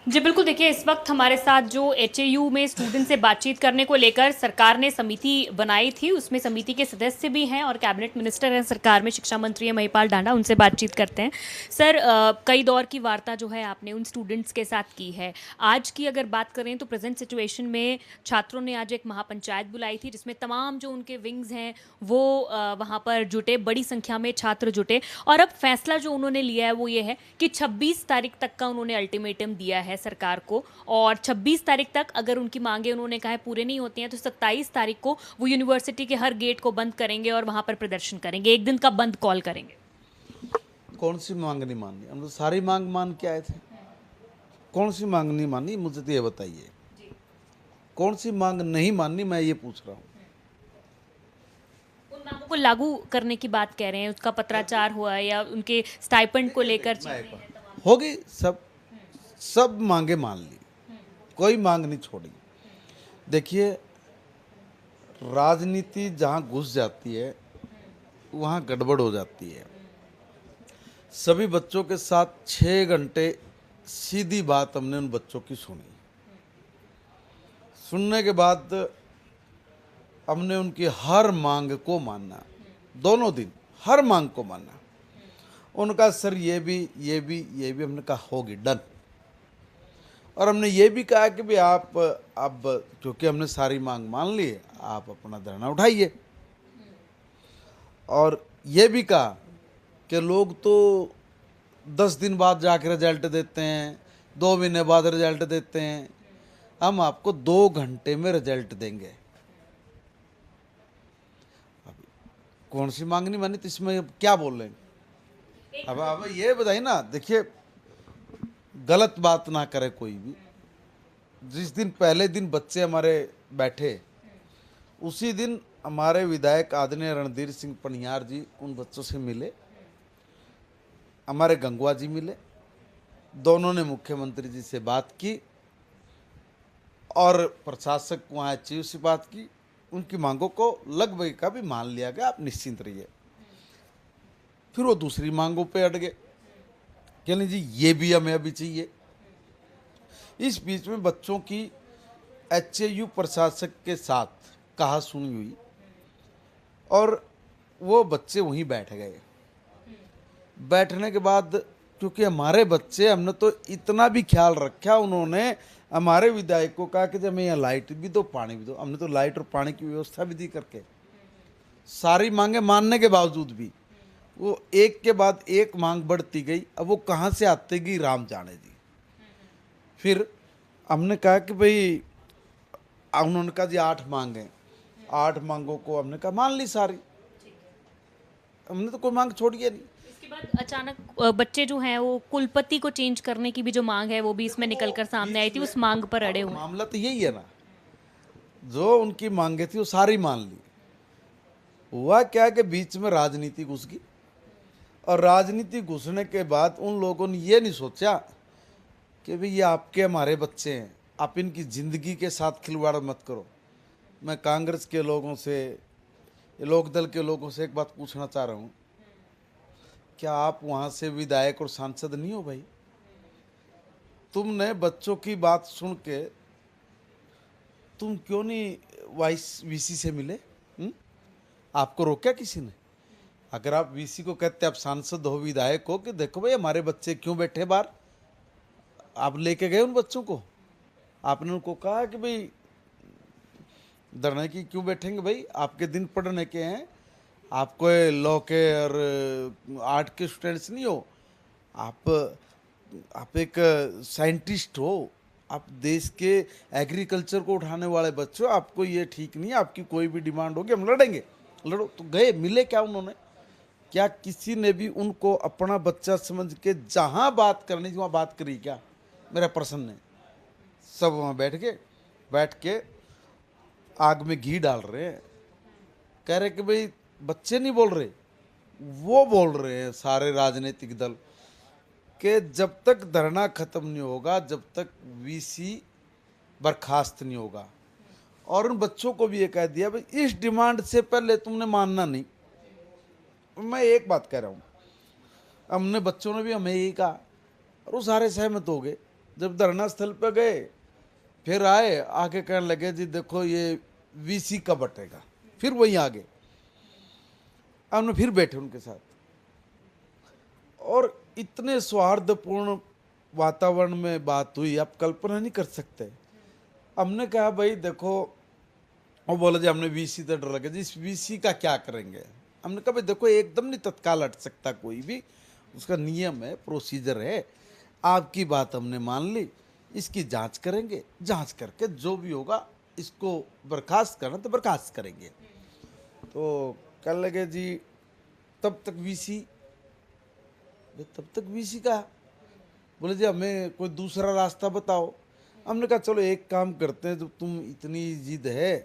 जी बिल्कुल, देखिए इस वक्त हमारे साथ जो एचएयू में स्टूडेंट से बातचीत करने को लेकर सरकार ने समिति बनाई थी, उसमें समिति के सदस्य भी हैं और कैबिनेट मिनिस्टर हैं सरकार में, शिक्षा मंत्री हैं महिपाल ढांडा, उनसे बातचीत करते हैं। सर, कई दौर की वार्ता जो है आपने उन स्टूडेंट्स के साथ की है। आज की अगर बात करें तो प्रेजेंट सिचुएशन में छात्रों ने आज एक महापंचायत बुलाई थी जिसमें तमाम जो उनके विंग्स हैं वो वहाँ पर जुटे, बड़ी संख्या में छात्र जुटे और अब फैसला जो उन्होंने लिया है वो ये है कि 26 तारीख तक का उन्होंने अल्टीमेटम दिया है सरकार को और 26 तारीख तक अगर उनकी मांगे उन्होंने कहा है पूरे नहीं होती हैं तो 27 तारीख को वो यूनिवर्सिटी के हर गेट को बंद करेंगे और वहां पर प्रदर्शन करेंगे, एक दिन का बंद कॉल करेंगे। कौन सी मांग नहीं माननी? हम तो सारी मांग मान के आए थे। कौन सी मांग नहीं माननी मुझे तो ये बताइए। कौन सी मांग नहीं माननी मैं ये पूछ रहा हूँ। उन मांगों को लागू करने की बात कह रहे हैं, उसका पत्राचार हुआ है या उनके स्टाइपेंड को लेकर चीजें हैं तमाम। होगी सब। सब मांगे मान ली, कोई मांग नहीं छोड़ी। देखिए, राजनीति जहाँ घुस जाती है वहाँ गड़बड़ हो जाती है। सभी बच्चों के साथ 6 घंटे सीधी बात हमने उन बच्चों की सुनी। सुनने के बाद हमने उनकी हर मांग को माना। दोनों दिन हर मांग को माना। उनका सर ये भी हमने कहा होगी डन। और हमने ये भी कहा कि भाई आप अब क्योंकि हमने सारी मांग मान ली है, आप अपना धरना उठाइए। और ये भी कहा कि लोग तो 10 दिन बाद जाकर रिजल्ट देते हैं, 2 महीने बाद रिजल्ट देते हैं, हम आपको 2 घंटे में रिजल्ट देंगे। कौन सी मांग नहीं मानी तो इसमें अब क्या बोल रहे हैं? अब ये बताइए ना। देखिए, गलत बात ना करे कोई भी। जिस दिन पहले दिन बच्चे हमारे बैठे, उसी दिन हमारे विधायक आदरणीय रणधीर सिंह पनियार जी उन बच्चों से मिले, हमारे गंगवा जी मिले। दोनों ने मुख्यमंत्री जी से बात की और प्रशासक वहाँ एचयू से बात की। उनकी मांगों को लगभग का भी मान लिया गया, आप निश्चिंत रहिए। फिर वो दूसरी मांगों पे अड़ गए कि नहीं जी ये भी हमें अभी चाहिए। इस बीच में बच्चों की एचयू प्रशासक के साथ कहा सुनी हुई और वो बच्चे वहीं बैठ गए। बैठने के बाद क्योंकि हमारे बच्चे, हमने तो इतना भी ख्याल रखा, उन्होंने हमारे विधायक को कहा कि जब हमें यहाँ लाइट भी दो पानी भी दो। हमने तो लाइट और पानी की व्यवस्था भी दी करके। सारी मांगे मानने के बावजूद भी वो एक के बाद एक मांग बढ़ती गई। अब वो कहाँ से आते गई राम जाने जी। फिर हमने कहा कि भाई, उन्होंने कहा जी 8 मांगे। 8 मांगों को हमने कहा मान ली सारी। हमने तो कोई मांग छोड़ी है नहीं। इसके बाद अचानक बच्चे जो हैं वो कुलपति को चेंज करने की भी जो मांग है वो भी इसमें निकलकर सामने आई थी, उस मांग पर अड़े हुए हैं। मामला तो यही है ना, जो उनकी मांगे थी वो सारी मान ली। हुआ क्या कि बीच में राजनीति घुस गई और राजनीति घुसने के बाद उन लोगों ने ये नहीं सोचा कि भाई ये आपके हमारे बच्चे हैं, आप इनकी ज़िंदगी के साथ खिलवाड़ मत करो। मैं कांग्रेस के लोगों से, लोकदल के लोगों से एक बात पूछना चाह रहा हूँ, क्या आप वहाँ से विधायक और सांसद नहीं हो भाई? तुमने बच्चों की बात सुन के तुम क्यों नहीं वाइस वीसी से मिले? आपको रोका किसी ने? अगर आप वीसी को कहते, आप सांसद हो, विधायक हो, कि देखो भाई हमारे बच्चे क्यों बैठे बाहर, आप लेके गए उन बच्चों को? आपने उनको कहा कि भाई धरने की क्यों बैठेंगे भाई, आपके दिन पढ़ने के हैं, आपको लॉ के और आर्ट के स्टूडेंट्स नहीं हो, आप एक साइंटिस्ट हो, आप देश के एग्रीकल्चर को उठाने वाले बच्चे हो। आपको ये ठीक नहीं है, आपकी कोई भी डिमांड होगी हम लड़ेंगे। लड़ो। तो गए, मिले क्या उन्होंने? क्या किसी ने भी उनको अपना बच्चा समझ के जहाँ बात करनी थी वहाँ बात करी क्या? मेरा प्रश्न है। सब वहाँ बैठ के आग में घी डाल रहे हैं, कह रहे कि भाई बच्चे नहीं बोल रहे, वो बोल रहे हैं सारे राजनीतिक दल कि जब तक धरना खत्म नहीं होगा, जब तक वीसी बर्खास्त नहीं होगा। और उन बच्चों को भी ये कह दिया भाई इस डिमांड से पहले तुमने मानना नहीं। मैं एक बात कह रहा हूँ, हमने बच्चों ने भी हमें यही कहा और वो सारे सहमत हो गए। जब धरना स्थल पे गए फिर आए, आके कहने लगे जी देखो ये वीसी कब बटेगा। फिर वहीं आ गए, हमने फिर बैठे उनके साथ और इतने सौहार्दपूर्ण वातावरण में बात हुई, आप कल्पना नहीं कर सकते। हमने कहा भाई देखो, वो बोला जी हमने वीसी तो डर लगे जी, इस वीसी का क्या करेंगे। हमने कहा भाई देखो एकदम नहीं तत्काल हट सकता कोई भी, उसका नियम है, प्रोसीजर है। आपकी बात हमने मान ली, इसकी जांच करेंगे, जांच करके जो भी होगा इसको बर्खास्त करना तो बर्खास्त करेंगे। तो कह लगे जी तब तक वीसी, तब तक वीसी का बोले जी हमें कोई दूसरा रास्ता बताओ। हमने कहा चलो एक काम करते हैं, जब तुम इतनी जिद है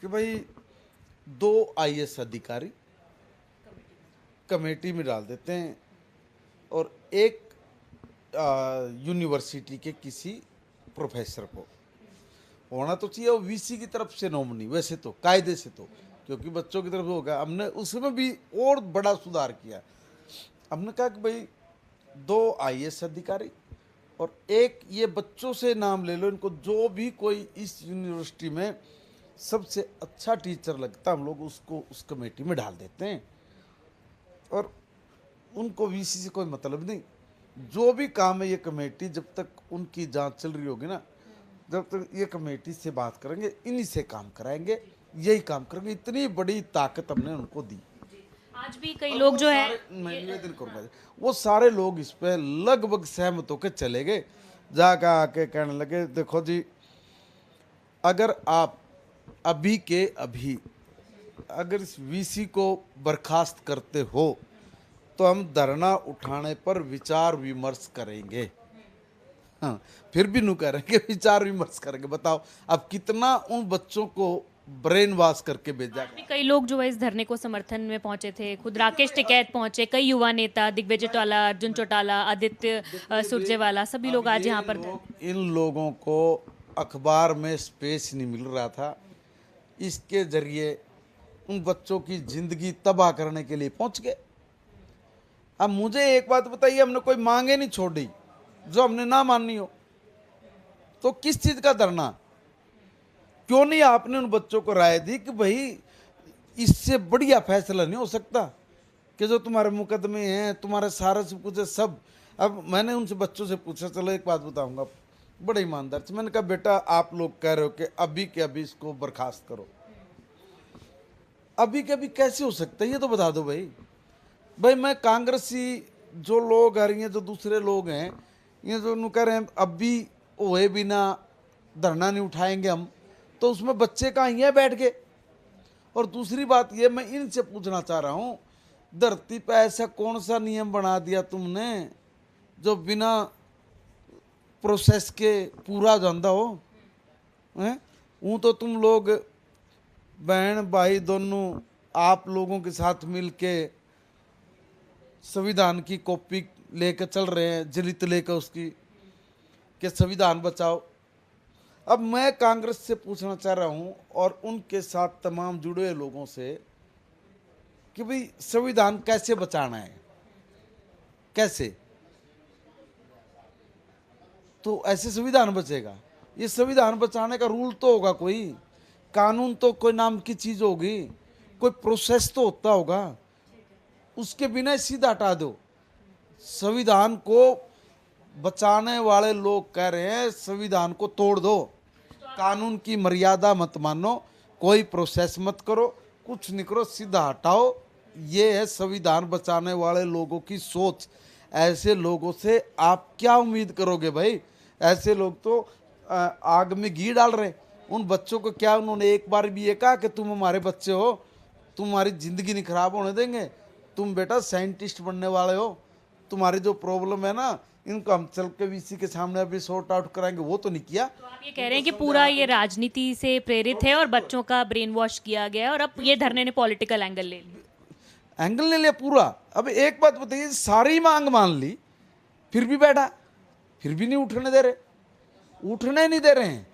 कि भाई 2 आईएएस अधिकारी कमेटी में डाल देते हैं और एक यूनिवर्सिटी के किसी प्रोफेसर को होना तो चाहिए, और वीसी की तरफ से नॉमिनी, वैसे तो कायदे से तो, क्योंकि बच्चों की तरफ होगा। हमने उसमें भी और बड़ा सुधार किया। हमने कहा कि भाई 2 आईएएस अधिकारी और एक ये बच्चों से नाम ले लो, इनको जो भी कोई इस यूनिवर्सिटी में सबसे अच्छा टीचर लगता हम लोग उसको उस कमेटी में डाल देते हैं, और उनको वीसी से कोई मतलब नहीं। जो भी काम है ये कमेटी, जब तक उनकी जांच चल रही होगी ना, जब तक ये कमेटी से बात करेंगे, इन्हीं से काम कराएंगे, यही काम करेंगे। इतनी बड़ी ताकत हमने उनको दी। आज भी कई लोग जो है, मैं निवेदन करूंगा, वो सारे लोग इस पे लगभग सहमत होकर चले गए। जाकर आके कहने लगे देखो जी, अगर आप अभी के अभी अगर इस वीसी को बर्खास्त करते हो तो हम धरना उठाने पर विचार विमर्श करेंगे। हाँ, फिर भी नु करेंगे, विचार विमर्श करेंगे। बताओ अब कितना उन बच्चों को ब्रेन वॉश करके भेजा आज भी कई लोग जो है इस धरने को समर्थन में पहुंचे थे। खुद राकेश टिकैत पहुंचे, कई युवा नेता, दिग्विजय चौटाला, अर्जुन चौटाला, आदित्य सुरजेवाला, सभी लोग आज यहाँ पर थे। इन लोगों को अखबार में स्पेस नहीं मिल रहा था, इसके जरिए उन बच्चों की जिंदगी तबाह करने के लिए पहुंच गए। अब मुझे एक बात बताइए, हमने कोई मांगे नहीं छोड़ी जो हमने ना माननी हो, तो किस चीज का धरना? क्यों नहीं आपने उन बच्चों को राय दी कि भाई इससे बढ़िया फैसला नहीं हो सकता कि जो तुम्हारे मुकदमे हैं, तुम्हारे सारे सब कुछ है सब। अब मैंने उनसे बच्चों से पूछा, चलो एक बात बताऊंगा बड़े ईमानदार से, मैंने कहा बेटा आप लोग कह रहे हो कि अभी के अभी इसको बर्खास्त करो, अभी के अभी कैसे हो सकता है ये तो बता दो भाई। भाई मैं कांग्रेसी जो लोग आ रही हैं, जो दूसरे लोग हैं, ये जो कह रहे हैं अभी हुए बिना धरना नहीं उठाएंगे हम, तो उसमें बच्चे कहाँ ही हैं बैठ के। और दूसरी बात ये मैं इनसे पूछना चाह रहा हूँ, धरती पे ऐसा कौन सा नियम बना दिया तुमने जो बिना प्रोसेस के पूरा जाता हो? हैं वो तो तुम लोग बहन भाई दोनों आप लोगों के साथ मिलके संविधान की कॉपी लेकर चल रहे हैं, जलित लेकर उसकी, कि संविधान बचाओ। अब मैं कांग्रेस से पूछना चाह रहा हूं और उनके साथ तमाम जुड़े हुए लोगों से कि भाई संविधान कैसे बचाना है, कैसे? तो ऐसे संविधान बचेगा? ये संविधान बचाने का रूल तो होगा, कोई कानून तो कोई नाम की चीज होगी, कोई प्रोसेस तो होता होगा, उसके बिना सीधा हटा दो। संविधान को बचाने वाले लोग कह रहे हैं संविधान को तोड़ दो, कानून की मर्यादा मत मानो, कोई प्रोसेस मत करो, कुछ नहीं करो, सीधा हटाओ। ये है संविधान बचाने वाले लोगों की सोच। ऐसे लोगों से आप क्या उम्मीद करोगे भाई? ऐसे लोग तो आग में घी डाल रहे। उन बच्चों को क्या उन्होंने एक बार भी ये कहा कि तुम हमारे बच्चे हो, तुम्हारी जिंदगी नहीं खराब होने देंगे, तुम बेटा साइंटिस्ट बनने वाले हो, तुम्हारी जो प्रॉब्लम है ना इनको हम चल के वीसी के सामने अभी सॉर्ट आउट कराएंगे, वो तो नहीं किया। तो आप ये कह रहे हैं कि पूरा ये राजनीति से प्रेरित है और बच्चों का ब्रेन वॉश किया गया है, और अब ये धरने ने पॉलिटिकल एंगल ले लिया। एंगल ले लिया पूरा। अब एक बात बताइए, सारी मांग मान ली, फिर भी बैठा, फिर भी नहीं उठने दे रहे, उठने नहीं दे रहे हैं।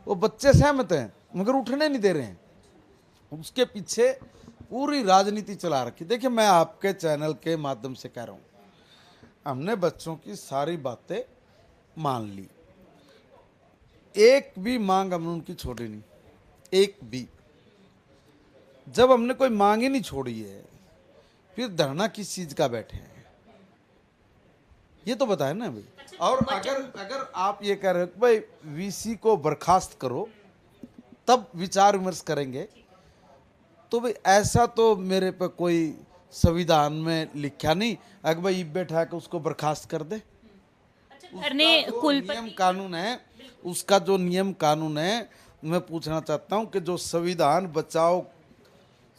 वो बच्चे सहमत हैं मगर उठने नहीं दे रहे हैं। उसके पीछे पूरी राजनीति चला रखी। देखिए मैं आपके चैनल के माध्यम से कह रहा हूँ, हमने बच्चों की सारी बातें मान ली, एक भी मांग हमने उनकी छोड़ी नहीं, एक भी। जब हमने कोई मांग ही नहीं छोड़ी है, फिर धरना किस चीज का बैठे हैं, ये तो बताए ना भाई। और अगर अगर आप ये कह रहे हो कि भाई वीसी को बर्खास्त करो तब विचार विमर्श करेंगे, तो भाई ऐसा तो मेरे पे कोई संविधान में लिखा नहीं अगर भाई बैठा के उसको बर्खास्त कर दे। करने नियम कानून है, उसका जो नियम कानून है, मैं पूछना चाहता हूं कि जो संविधान बचाओ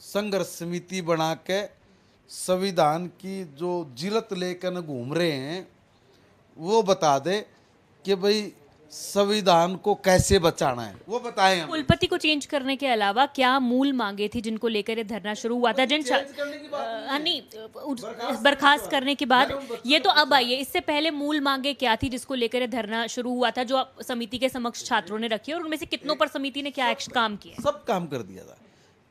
संघर्ष समिति बना के संविधान की जो जिलत लेकर घूम रहे हैं, वो बता दे कि भाई संविधान को कैसे बचाना है, वो बताएं हमें। कुलपति को चेंज करने के अलावा क्या मूल मांगे थी जिनको लेकर ये धरना शुरू हुआ था? नहीं, बर्खास्त करने के बाद ये तो अब आई है, इससे पहले मूल मांगे क्या थी जिसको लेकर ये धरना शुरू हुआ था, जो समिति के समक्ष छात्रों ने रखी है, और उनमें से कितनों पर समिति ने क्या काम किया? सब काम कर दिया था।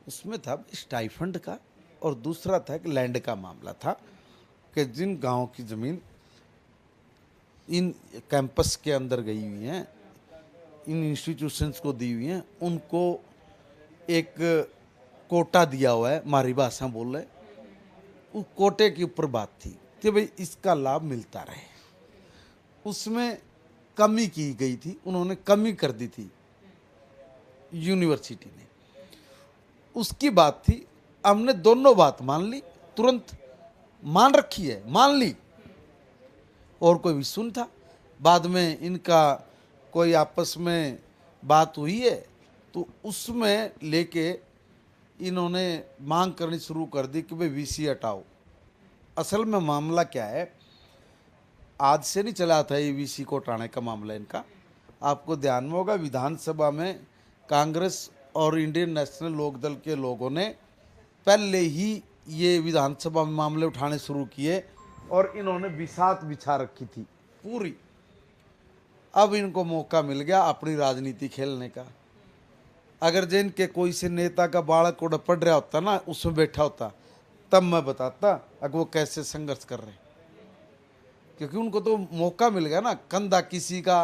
उसमें था स्टाइफंड का, और दूसरा था कि लैंड का मामला था कि जिन गांवों की जमीन इन कैंपस के अंदर गई हुई हैं, इन इंस्टीट्यूशंस को दी हुई हैं, उनको एक कोटा दिया हुआ है, हमारी भाषा बोल रहे, उस कोटे के ऊपर बात थी कि भाई इसका लाभ मिलता रहे। उसमें कमी की गई थी, उन्होंने कमी कर दी थी यूनिवर्सिटी ने, उसकी बात थी। हमने दोनों बात मान ली, तुरंत मान रखी है, मान ली, और कोई भी सुन था। बाद में इनका कोई आपस में बात हुई है तो उसमें लेके इन्होंने मांग करनी शुरू कर दी कि भाई वीसी हटाओ। असल में मामला क्या है, आज से नहीं चला था ये वीसी को हटाने का मामला इनका। आपको ध्यान में होगा विधानसभा में कांग्रेस और इंडियन नेशनल लोकदल के लोगों ने पहले ही ये विधानसभा में मामले उठाने शुरू किए और इन्होंने बिसात बिछा रखी थी पूरी। अब इनको मौका मिल गया अपनी राजनीति खेलने का। अगर जिन के कोई से नेता का बालक उड़ पड़ रहा होता ना, उसमें बैठा होता, तब मैं बताता अगर वो कैसे संघर्ष कर रहे, क्योंकि उनको तो मौका मिल गया ना। कंधा किसी का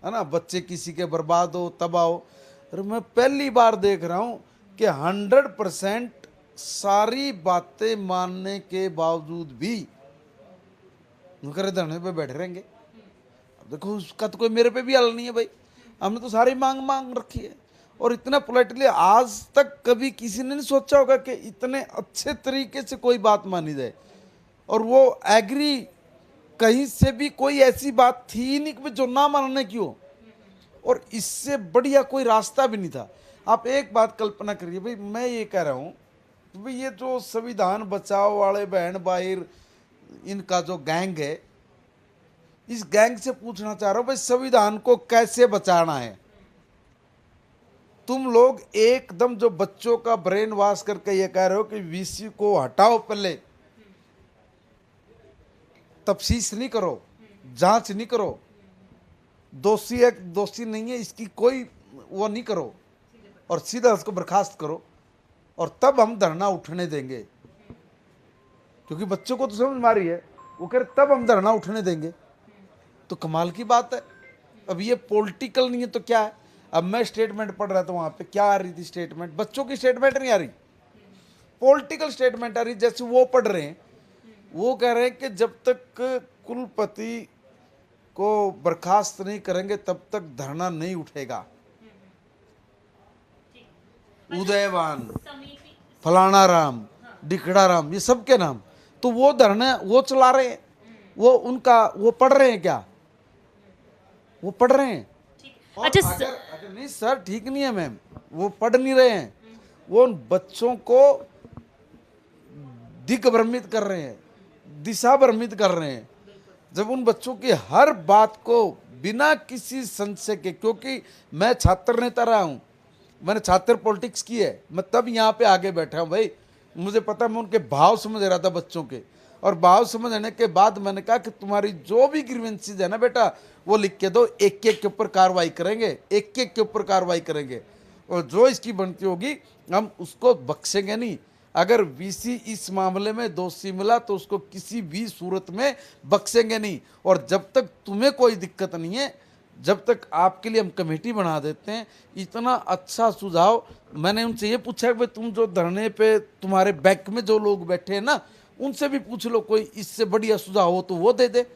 है ना, बच्चे किसी के बर्बाद हो तबाह हो। और मैं पहली बार देख रहा हूँ कि 100% सारी बातें मानने के बावजूद भी धरने पे बैठे रहेंगे। अब देखो उसका तो कोई मेरे पे भी हल नहीं है भाई, हमने तो सारी मांग रखी है। और इतना पोलाइटली आज तक कभी किसी ने नहीं सोचा होगा कि इतने अच्छे तरीके से कोई बात मानी जाए, और वो एग्री कहीं से भी कोई ऐसी बात थी ही नहीं कि जो ना मानने की हो, और इससे बढ़िया कोई रास्ता भी नहीं था। आप एक बात कल्पना करिए भाई, मैं ये कह रहा हूँ भाई ये जो संविधान बचाओ वाले बहन बाहिर इनका जो गैंग है, इस गैंग से पूछना चाह रहा हूं भाई संविधान को कैसे बचाना है। तुम लोग एकदम जो बच्चों का ब्रेन वॉश करके ये कह रहे हो कि वीसी को हटाओ, पहले तफ्तीश नहीं करो, जांच नहीं करो, दोषी है दोषी नहीं है इसकी कोई वो नहीं करो, और सीधा उसको बर्खास्त करो, और तब हम धरना उठने देंगे। क्योंकि बच्चों को तो समझ मारी है, वो कह रहे तब हम धरना उठने देंगे। तो कमाल की बात है। अब ये पॉलिटिकल नहीं है तो क्या है। अब मैं स्टेटमेंट पढ़ रहा था, वहां पे क्या आ रही थी स्टेटमेंट, बच्चों की स्टेटमेंट नहीं आ रही, पॉलिटिकल स्टेटमेंट आ रही। जैसे वो पढ़ रहे हैं, वो कह रहे हैं कि जब तक कुलपति को बर्खास्त नहीं करेंगे तब तक धरना नहीं उठेगा। उदयवान, फलाना राम, डिकड़ा राम, ये सबके नाम, तो वो धरना वो चला रहे हैं, वो उनका वो पढ़ रहे हैं क्या, वो पढ़ रहे हैं। अच्छा अगर नहीं सर ठीक नहीं है मैम, वो पढ़ नहीं रहे हैं, वो उन बच्चों को दिग्भ्रमित कर रहे हैं, दिशा भ्रमित कर रहे हैं। जब उन बच्चों की हर बात को बिना किसी संशय के, क्योंकि मैं छात्र नेता रहा हूं, मैंने छात्र पॉलिटिक्स की है, मैं तब यहाँ पे आगे बैठा हूँ भाई, मुझे पता, मैं उनके भाव समझ रहा था बच्चों के, और भाव समझने के बाद मैंने कहा कि तुम्हारी जो भी ग्रीवेंसीज है ना बेटा, वो लिख के दो, एक एक के ऊपर कार्रवाई करेंगे, एक एक के ऊपर कार्रवाई करेंगे, और जो इसकी बनती होगी हम उसको बख्शेंगे नहीं। अगर वीसी इस मामले में दोषी मिला तो उसको किसी भी सूरत में बख्शेंगे नहीं। और जब तक तुम्हें कोई दिक्कत नहीं है, जब तक आपके लिए हम कमेटी बना देते हैं। इतना अच्छा सुझाव मैंने उनसे ये पूछा कि भाई तुम जो धरने पे तुम्हारे बैक में जो लोग बैठे हैं ना, उनसे भी पूछ लो कोई इससे बढ़िया सुझाव हो तो वो दे दे।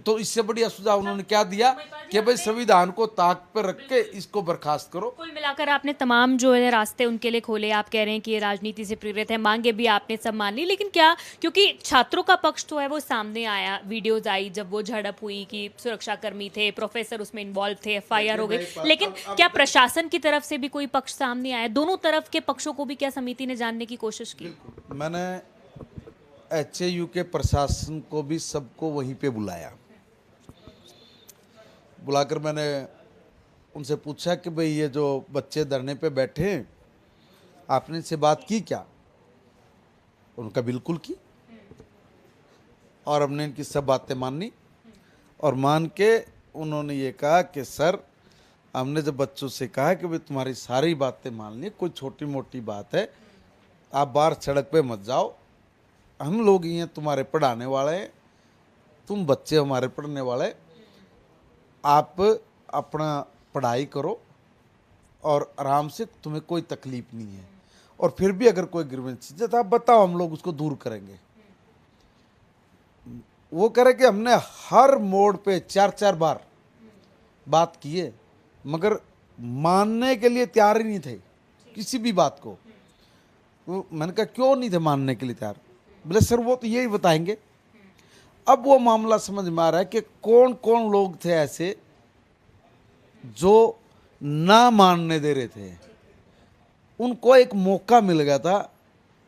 तो इससे बढ़िया सुझाव उन्होंने क्या दिया कि भाई संविधान को ताक पर रख के इसको बर्खास्त करो। कुल मिलाकर आपने तमाम जो है रास्ते उनके लिए खोले। आप कह रहे हैं कि ये राजनीति से प्रेरित है, मांगे भी आपने सब मान ली, लेकिन क्या, क्योंकि छात्रों का पक्ष तो है वो सामने आया, वीडियोज आई जब वो झड़प हुई कि सुरक्षाकर्मी थे, प्रोफेसर उसमें इन्वॉल्व थे, एफआईआर हो गई, लेकिन क्या प्रशासन की तरफ से भी कोई पक्ष सामने आया? दोनों तरफ के पक्षों को भी क्या समिति ने जानने की कोशिश की? मैंने एचएयू के प्रशासन को भी सबको वहीं पे बुलाकर मैंने उनसे पूछा कि भाई ये जो बच्चे धरने पे बैठे हैं, आपने इनसे बात की क्या? उनका बिल्कुल की, और हमने इनकी सब बातें मानी। और मान के उन्होंने ये कहा कि सर, हमने जब बच्चों से कहा कि भाई तुम्हारी सारी बातें मान ली, कोई छोटी मोटी बात है, आप बाहर सड़क पे मत जाओ, हम लोग ही हैं तुम्हारे पढ़ाने वाले हैं, तुम बच्चे हमारे पढ़ने वाले, आप अपना पढ़ाई करो और आराम से, तुम्हें कोई तकलीफ नहीं है। और फिर भी अगर कोई ग्रीवेंस है तो आप बताओ, हम लोग उसको दूर करेंगे। वो करे कि हमने हर मोड़ पे 4-4 बार बात की है, मगर मानने के लिए तैयार ही नहीं थे किसी भी बात को। तो मैंने कहा क्यों नहीं थे मानने के लिए तैयार? बोले सर वो तो यही बताएंगे। अब वो मामला समझ में आ रहा है कि कौन कौन लोग थे ऐसे जो ना मानने दे रहे थे। उनको एक मौका मिल गया था,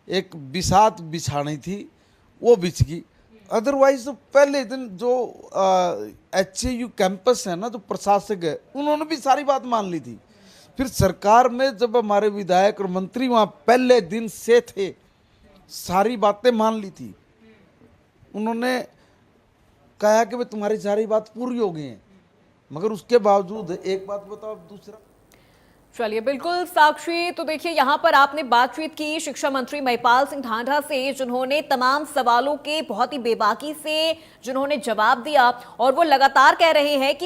एक बिसात बिछानी थी, वो बिछ गई। अदरवाइज तो पहले दिन जो एचएयू कैंपस है ना, जो प्रशासक है, उन्होंने भी सारी बात मान ली थी। फिर सरकार में जब हमारे विधायक और मंत्री वहाँ पहले दिन से थे, सारी बातें मान ली थी। उन्होंने कहा कि भाई तुम्हारी सारी बात पूरी हो गई है, मगर उसके बावजूद एक बात बताओ, दूसरा। चलिए, बिल्कुल साक्षी, तो देखिए यहाँ पर आपने बातचीत की शिक्षा मंत्री महिपाल सिंह ढांढा से, जिन्होंने तमाम सवालों के बहुत ही बेबाकी से जिन्होंने जवाब दिया, और वो लगातार कह रहे हैं कि